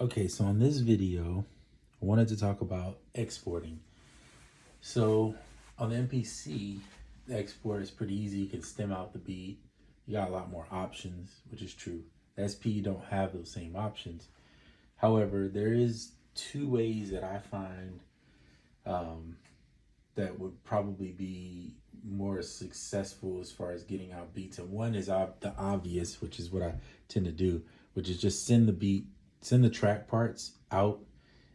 Okay, so in this video, I wanted to talk about exporting. So on the MPC, the export is pretty easy. You can stem out the beat. You got a lot more options, which is true. The SP don't have those same options. However, there is two ways that I find that would probably be more successful as far as getting out beats. And one is the obvious, which is what I tend to do, which is just send the track parts out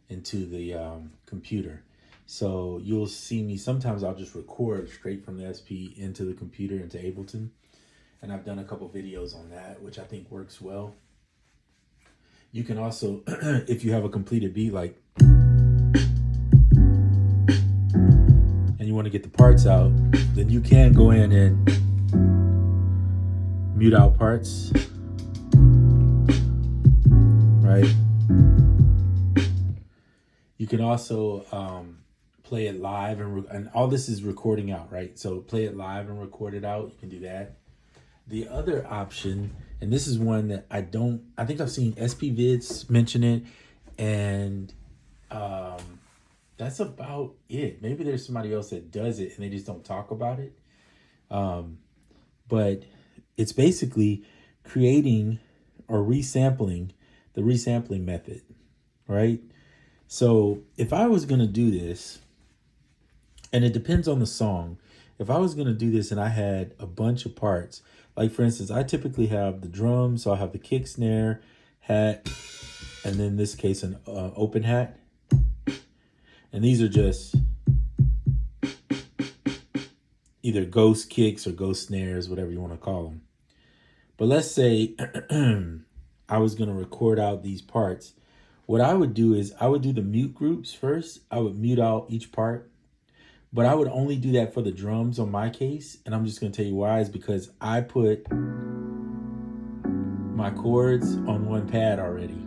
into the computer. So you'll see me, sometimes I'll just record straight from the SP into the computer, into Ableton. And I've done a couple videos on that, which I think works well. You can also, if you have a completed beat, like, and you want to get the parts out, then you can go in and mute out parts, right? You can also play it live, and all this is recording out, right? So play it live and record it out. You can do that. The other option, and this is one that I think I've seen SP vids mention it, and that's about it. Maybe there's somebody else that does it and they just don't talk about it. But it's basically creating or resampling, the resampling method, right? So if I was going to do this, and it depends on the song, if I was going to do this and I had a bunch of parts, like for instance, I typically have the drums, so I have the kick, snare, hat, and then in this case, an open hat. And these are just either ghost kicks or ghost snares, whatever you want to call them. But let's say I was going to record out these parts. What I would do is I would do the mute groups first. I would mute out each part. But I would only do that for the drums on my case. And I'm just going to tell you why, is because I put my chords on one pad already.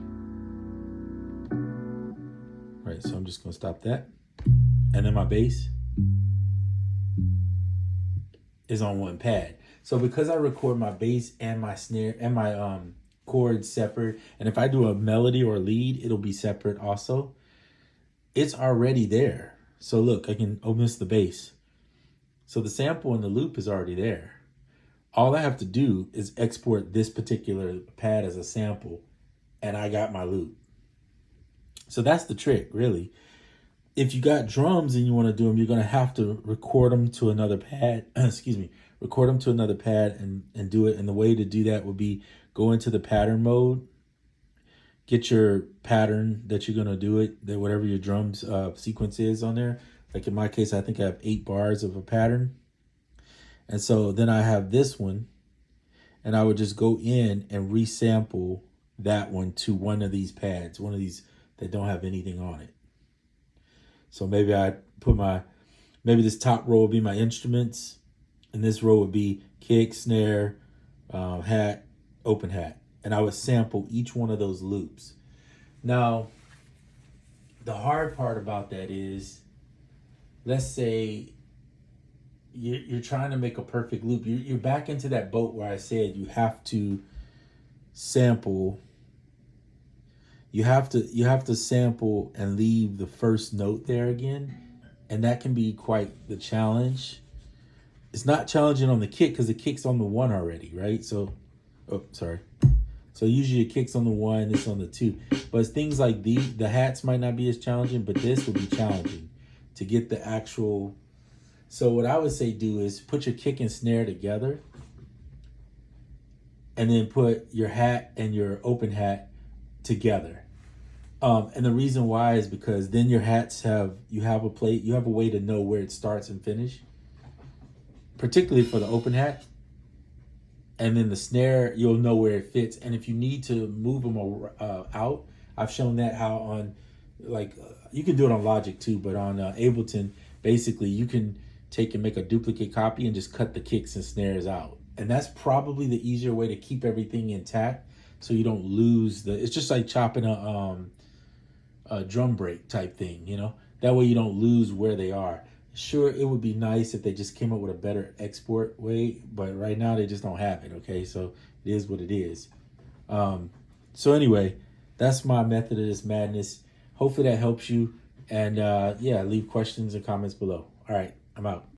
Right, so I'm just going to stop that. And then my bass is on one pad. So because I record my bass and my snare and my chords separate, and if I do a melody or a lead, it'll be separate also. It's already there. So look, I can omit the bass. So the sample and the loop is already there. All I have to do is export this particular pad as a sample, and I got my loop. So that's the trick, really. If you got drums and you want to do them, you're going to have to record them to another pad. Record them to another pad and do it. And the way to do that would be go into the pattern mode, get your pattern that you're going to do it, that whatever your drums sequence is on there. Like in my case, I think I have 8 bars of a pattern. And so then I have this one, and I would just go in and resample that one to one of these pads, one of these that don't have anything on it. So maybe I put maybe this top row would be my instruments, and this row would be kick, snare, hat, open hat. And I would sample each one of those loops. Now, the hard part about that is, let's say you're trying to make a perfect loop. You're back into that boat where I said you have to sample. You have to sample and leave the first note there again. And that can be quite the challenge. It's not challenging on the kick because the kick's on the 1 already, right? So, sorry. So usually it kicks on the 1, this on the 2. But things like the hats might not be as challenging, but this will be challenging to get the actual. So what I would say do is put your kick and snare together, and then put your hat and your open hat together. And the reason why is because then your hats you have a way to know where it starts and finish, particularly for the open hat. And then the snare, you'll know where it fits. And if you need to move them out, I've shown that how on, you can do it on Logic too, but on Ableton, basically you can take and make a duplicate copy and just cut the kicks and snares out. And that's probably the easier way to keep everything intact, so you don't lose it's just like chopping a drum break type thing, that way you don't lose where they are. Sure, it would be nice if they just came up with a better export way, but right now they just don't have it, okay? So it is what it is. So anyway, that's my method of this madness. Hopefully that helps you. And yeah, leave questions and comments below. All right, I'm out.